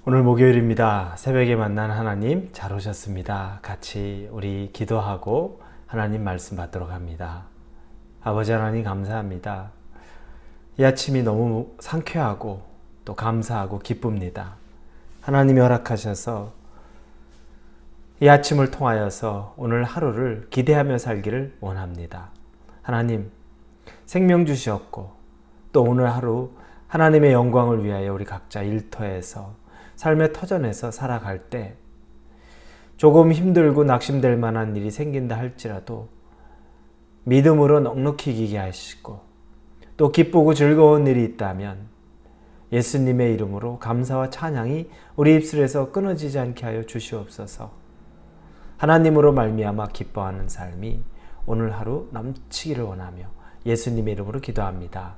오늘 목요일입니다. 새벽에 만난 하나님 잘 오셨습니다. 같이 우리 기도하고 하나님 말씀 받도록 합니다. 아버지 하나님 감사합니다. 이 아침이 너무 상쾌하고 또 감사하고 기쁩니다. 하나님이 허락하셔서 이 아침을 통하여서 오늘 하루를 기대하며 살기를 원합니다. 하나님 생명 주셨고 또 오늘 하루 하나님의 영광을 위하여 우리 각자 일터에서 삶의 터전에서 살아갈 때 조금 힘들고 낙심될 만한 일이 생긴다 할지라도 믿음으로 넉넉히 이기게 하시고 또 기쁘고 즐거운 일이 있다면 예수님의 이름으로 감사와 찬양이 우리 입술에서 끊어지지 않게 하여 주시옵소서. 하나님으로 말미암아 기뻐하는 삶이 오늘 하루 넘치기를 원하며 예수님의 이름으로 기도합니다.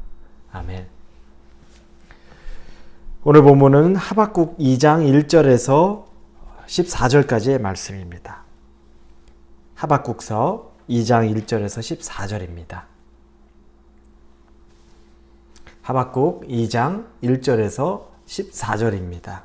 아멘. 오늘 본문은 하박국 2장 1절에서 14절까지의 말씀입니다. 하박국서 2장 1절에서 14절입니다. 하박국 2장 1절에서 14절입니다.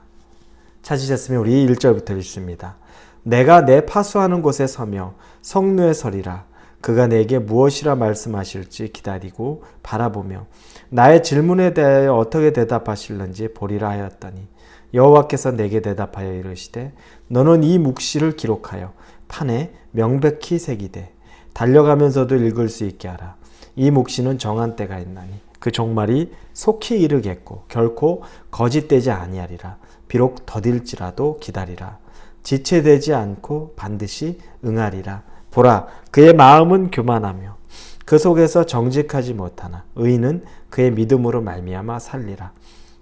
찾으셨으면 우리 1절부터 읽습니다. 내가 내 파수하는 곳에 서며 성루에 서리라. 그가 내게 무엇이라 말씀하실지 기다리고 바라보며 나의 질문에 대하여 어떻게 대답하실는지 보리라 하였더니 여호와께서 내게 대답하여 이르시되 너는 이 묵시를 기록하여 판에 명백히 새기되 달려가면서도 읽을 수 있게 하라. 이 묵시는 정한 때가 있나니 그 종말이 속히 이르겠고 결코 거짓되지 아니하리라. 비록 더딜지라도 기다리라. 지체되지 않고 반드시 응하리라. 보라, 그의 마음은 교만하며 그 속에서 정직하지 못하나 의인은 그의 믿음으로 말미암아 살리라.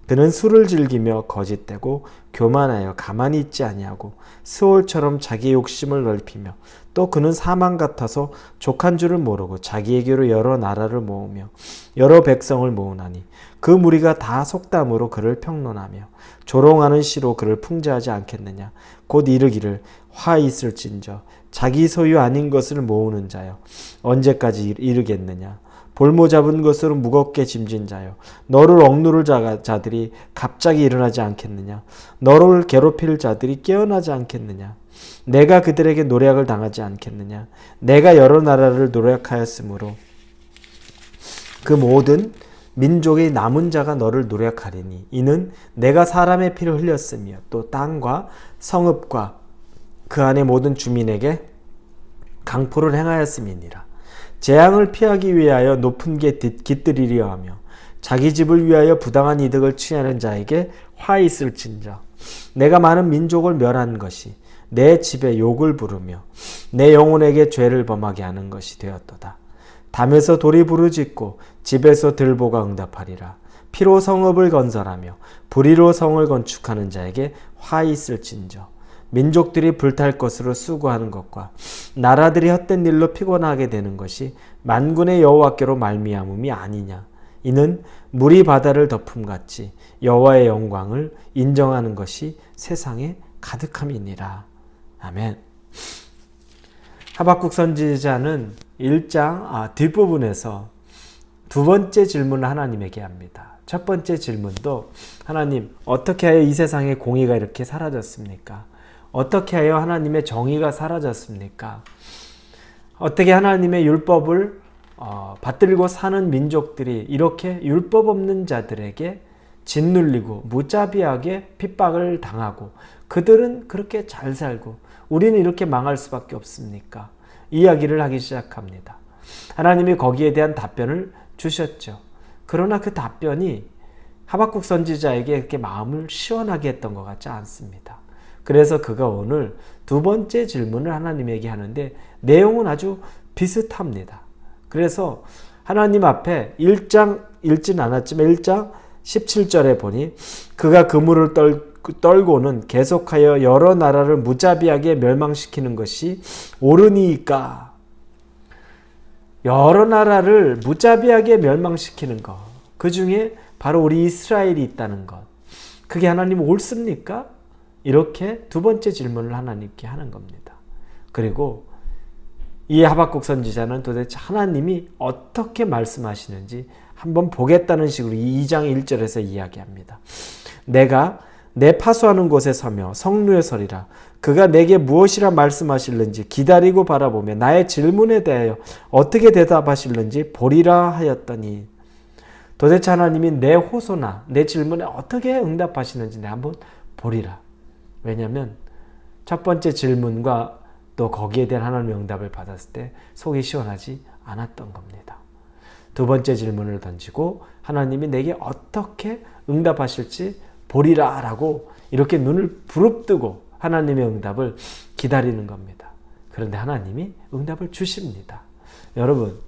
그는 술을 즐기며 거짓되고 교만하여 가만히 있지 아니하고 스올처럼 자기 욕심을 넓히며 또 그는 사망 같아서 족한 줄을 모르고 자기에게로 여러 나라를 모으며 여러 백성을 모으나니 그 무리가 다 속담으로 그를 평론하며 조롱하는 시로 그를 풍자하지 않겠느냐. 곧 이르기를 화 있을진저 자기 소유 아닌 것을 모으는 자여 언제까지 이르겠느냐. 볼모 잡은 것으로 무겁게 짐진 자여 너를 억누를 자들이 갑자기 일어나지 않겠느냐. 너를 괴롭힐 자들이 깨어나지 않겠느냐. 내가 그들에게 노략을 당하지 않겠느냐. 내가 여러 나라를 노략하였으므로 그 모든 민족의 남은 자가 너를 노략하리니 이는 내가 사람의 피를 흘렸으며 또 땅과 성읍과 그 안의 모든 주민에게 강포를 행하였음이니라. 재앙을 피하기 위하여 높은 게 깃들이려 하며 자기 집을 위하여 부당한 이득을 취하는 자에게 화 있을진저 내가 많은 민족을 멸한 것이 내 집에 욕을 부르며 내 영혼에게 죄를 범하게 하는 것이 되었도다. 담에서 돌이 부르짖고 집에서 들보가 응답하리라. 피로 성읍을 건설하며 불의로 성을 건축하는 자에게 화 있을진저 민족들이 불탈 것으로 수고하는 것과 나라들이 헛된 일로 피곤하게 되는 것이 만군의 여호와께로 말미암음이 아니냐. 이는 물이 바다를 덮음같이 여호와의 영광을 인정하는 것이 세상에 가득함이니라. 아멘. 하박국 선지자는 1장 뒷부분에서 두 번째 질문을 하나님에게 합니다. 첫 번째 질문도 하나님 어떻게 하여 이 세상에 공의가 이렇게 사라졌습니까? 어떻게 하여 하나님의 정의가 사라졌습니까? 어떻게 하나님의 율법을 받들고 사는 민족들이 이렇게 율법 없는 자들에게 짓눌리고 무자비하게 핍박을 당하고 그들은 그렇게 잘 살고 우리는 이렇게 망할 수밖에 없습니까? 이야기를 하기 시작합니다. 하나님이 거기에 대한 답변을 주셨죠. 그러나 그 답변이 하박국 선지자에게 그렇게 마음을 시원하게 했던 것 같지 않습니다. 그래서 그가 오늘 두 번째 질문을 하나님에게 하는데 내용은 아주 비슷합니다. 그래서 하나님 앞에 1장 읽진 않았지만 1장 17절에 보니 그가 그물을 떨고는 계속하여 여러 나라를 무자비하게 멸망시키는 것이 옳으니까. 여러 나라를 무자비하게 멸망시키는 것, 그 중에 바로 우리 이스라엘이 있다는 것, 그게 하나님 옳습니까? 이렇게 두 번째 질문을 하나님께 하는 겁니다. 그리고 이 하박국 선지자는 도대체 하나님이 어떻게 말씀하시는지 한번 보겠다는 식으로 2장 1절에서 이야기합니다. 내가 내 파수하는 곳에 서며 성루에 서리라. 그가 내게 무엇이라 말씀하실는지 기다리고 바라보며 나의 질문에 대하여 어떻게 대답하실는지 보리라 하였더니, 도대체 하나님이 내 호소나 내 질문에 어떻게 응답하시는지 내가 한번 보리라. 왜냐하면 첫 번째 질문과 또 거기에 대한 하나님의 응답을 받았을 때 속이 시원하지 않았던 겁니다. 두 번째 질문을 던지고 하나님이 내게 어떻게 응답하실지 보리라 라고 이렇게 눈을 부릅뜨고 하나님의 응답을 기다리는 겁니다. 그런데 하나님이 응답을 주십니다. 여러분,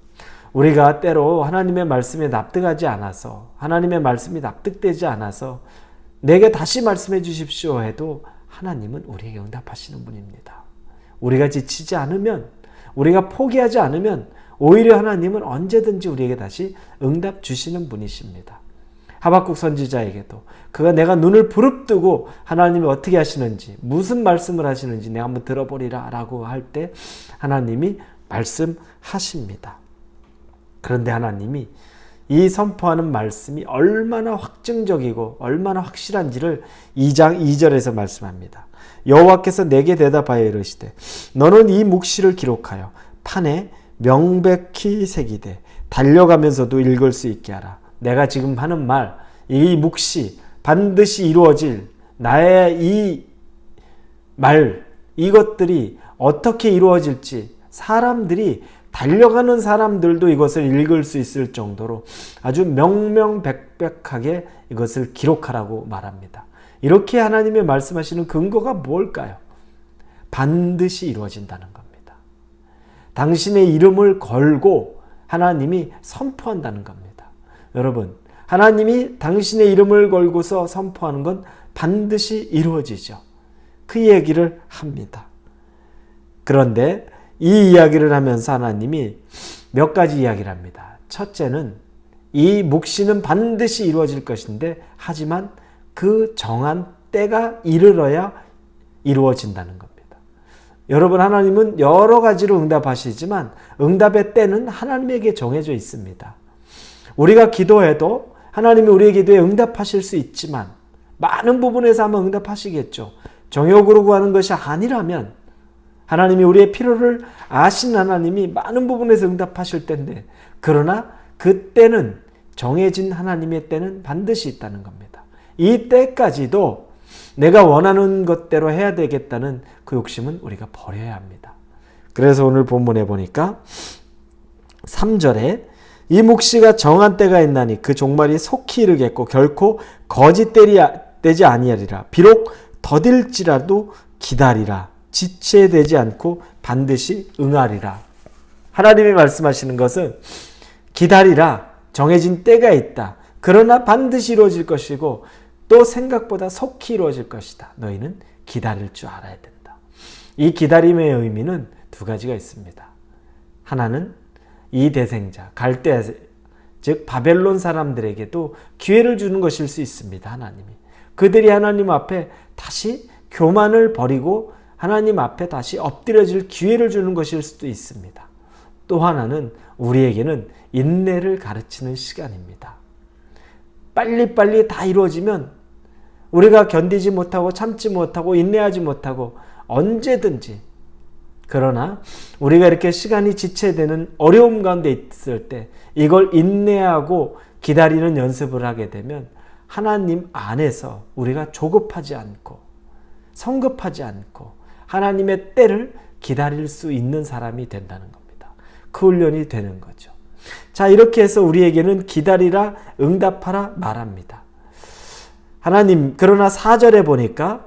우리가 때로 하나님의 말씀에 납득하지 않아서, 하나님의 말씀이 납득되지 않아서 내게 다시 말씀해 주십시오 해도 하나님은 우리에게 응답하시는 분입니다. 우리가 지치지 않으면, 우리가 포기하지 않으면 오히려 하나님은 언제든지 우리에게 다시 응답 주시는 분이십니다. 하박국 선지자에게도 그가 내가 눈을 부릅뜨고 하나님이 어떻게 하시는지, 무슨 말씀을 하시는지 내가 한번 들어보리라 라고 할 때 하나님이 말씀하십니다. 그런데 하나님이 이 선포하는 말씀이 얼마나 확증적이고 얼마나 확실한지를 2장 2절에서 말씀합니다. 여호와께서 내게 대답하여 이르시되 너는 이 묵시를 기록하여 판에 명백히 새기되 달려가면서도 읽을 수 있게 하라. 내가 지금 하는 말, 이 묵시 반드시 이루어질 나의 이 말, 이것들이 어떻게 이루어질지 사람들이, 달려가는 사람들도 이것을 읽을 수 있을 정도로 아주 명명백백하게 이것을 기록하라고 말합니다. 이렇게 하나님이 말씀하시는 근거가 뭘까요? 반드시 이루어진다는 겁니다. 당신의 이름을 걸고 하나님이 선포한다는 겁니다. 여러분, 하나님이 당신의 이름을 걸고서 선포하는 건 반드시 이루어지죠. 그 얘기를 합니다. 그런데 이 이야기를 하면서 하나님이 몇 가지 이야기를 합니다. 첫째는 이 묵시는 반드시 이루어질 것인데 하지만 그 정한 때가 이르러야 이루어진다는 겁니다. 여러분, 하나님은 여러 가지로 응답하시지만 응답의 때는 하나님에게 정해져 있습니다. 우리가 기도해도 하나님이 우리의 기도에 응답하실 수 있지만 많은 부분에서 아마 응답하시겠죠. 정욕으로 구하는 것이 아니라면 하나님이 우리의 필요를 아신 하나님이 많은 부분에서 응답하실 텐데, 그러나 그 때는, 정해진 하나님의 때는 반드시 있다는 겁니다. 이 때까지도 내가 원하는 것대로 해야 되겠다는 그 욕심은 우리가 버려야 합니다. 그래서 오늘 본문에 보니까 3절에 이 묵시가 정한 때가 있나니 그 종말이 속히 이르겠고 결코 거짓되지 아니하리라. 비록 더딜지라도 기다리라. 지체되지 않고 반드시 응하리라. 하나님이 말씀하시는 것은 기다리라. 정해진 때가 있다. 그러나 반드시 이루어질 것이고 또 생각보다 속히 이루어질 것이다. 너희는 기다릴 줄 알아야 된다. 이 기다림의 의미는 두 가지가 있습니다. 하나는 이 대생자, 갈대아, 즉 바벨론 사람들에게도 기회를 주는 것일 수 있습니다. 하나님이. 그들이 하나님 앞에 다시 교만을 버리고 하나님 앞에 다시 엎드려질 기회를 주는 것일 수도 있습니다. 또 하나는 우리에게는 인내를 가르치는 시간입니다. 빨리빨리 다 이루어지면 우리가 견디지 못하고 참지 못하고 인내하지 못하고 언제든지, 그러나 우리가 이렇게 시간이 지체되는 어려움 가운데 있을 때 이걸 인내하고 기다리는 연습을 하게 되면 하나님 안에서 우리가 조급하지 않고 성급하지 않고 하나님의 때를 기다릴 수 있는 사람이 된다는 겁니다. 그 훈련이 되는 거죠. 자, 이렇게 해서 우리에게는 기다리라, 응답하라 말합니다. 하나님, 그러나 4절에 보니까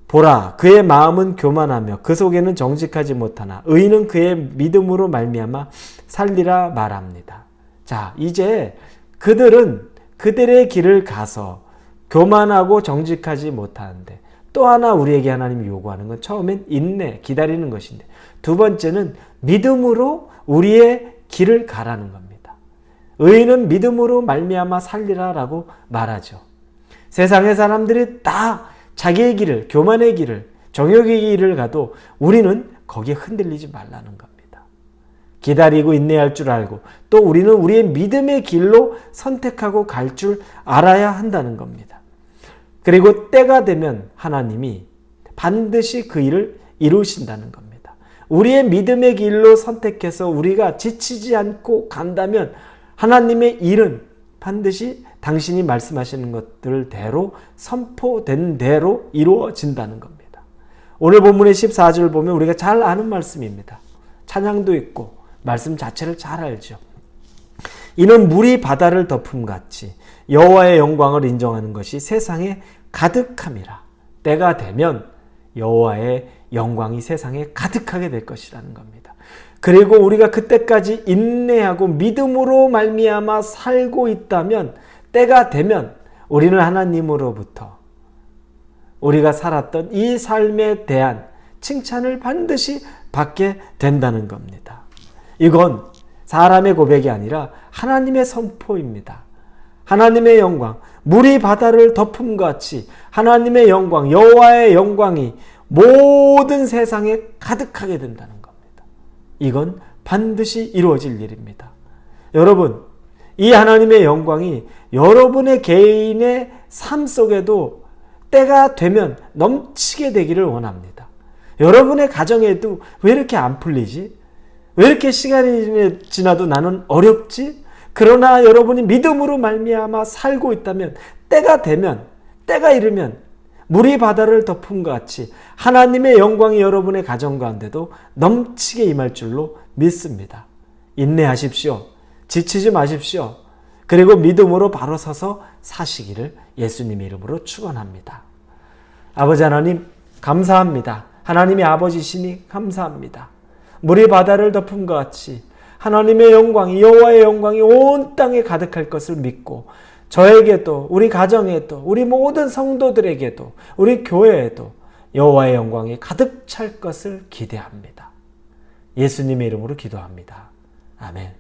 보라, 그의 마음은 교만하며 그 속에는 정직하지 못하나 의인은 그의 믿음으로 말미암아 살리라 말합니다. 자, 이제 그들은 그들의 길을 가서 교만하고 정직하지 못하는데, 또 하나 우리에게 하나님이 요구하는 건 처음엔 인내, 기다리는 것인데, 두 번째는 믿음으로 우리의 길을 가라는 겁니다. 의인은 믿음으로 말미암아 살리라라고 말하죠. 세상의 사람들이 다 자기의 길을, 교만의 길을, 정욕의 길을 가도 우리는 거기에 흔들리지 말라는 겁니다. 기다리고 인내할 줄 알고 또 우리는 우리의 믿음의 길로 선택하고 갈 줄 알아야 한다는 겁니다. 그리고 때가 되면 하나님이 반드시 그 일을 이루신다는 겁니다. 우리의 믿음의 길로 선택해서 우리가 지치지 않고 간다면 하나님의 일은 반드시 당신이 말씀하시는 것들대로 선포된 대로 이루어진다는 겁니다. 오늘 본문의 14절 보면 우리가 잘 아는 말씀입니다. 찬양도 있고 말씀 자체를 잘 알죠. 이는 물이 바다를 덮음같이 여호와의 영광을 인정하는 것이 세상에 가득함이라. 때가 되면 여호와의 영광이 세상에 가득하게 될 것이라는 겁니다. 그리고 우리가 그때까지 인내하고 믿음으로 말미암아 살고 있다면 때가 되면 우리는 하나님으로부터 우리가 살았던 이 삶에 대한 칭찬을 반드시 받게 된다는 겁니다. 이건 사람의 고백이 아니라 하나님의 선포입니다. 하나님의 영광, 물이 바다를 덮음같이 하나님의 영광, 여호와의 영광이 모든 세상에 가득하게 된다는 겁니다. 이건 반드시 이루어질 일입니다. 여러분, 이 하나님의 영광이 여러분의 개인의 삶 속에도 때가 되면 넘치게 되기를 원합니다. 여러분의 가정에도 왜 이렇게 안 풀리지? 왜 이렇게 시간이 지나도 나는 어렵지? 그러나 여러분이 믿음으로 말미암아 살고 있다면 때가 되면, 때가 이르면 물이 바다를 덮은 것 같이 하나님의 영광이 여러분의 가정 가운데도 넘치게 임할 줄로 믿습니다. 인내하십시오. 지치지 마십시오. 그리고 믿음으로 바로 서서 사시기를 예수님의 이름으로 축원합니다. 아버지 하나님 감사합니다. 하나님의 아버지시니 감사합니다. 물이 바다를 덮은 것 같이 하나님의 영광이, 여호와의 영광이 온 땅에 가득할 것을 믿고 저에게도, 우리 가정에도, 우리 모든 성도들에게도, 우리 교회에도 여호와의 영광이 가득 찰 것을 기대합니다. 예수님의 이름으로 기도합니다. 아멘.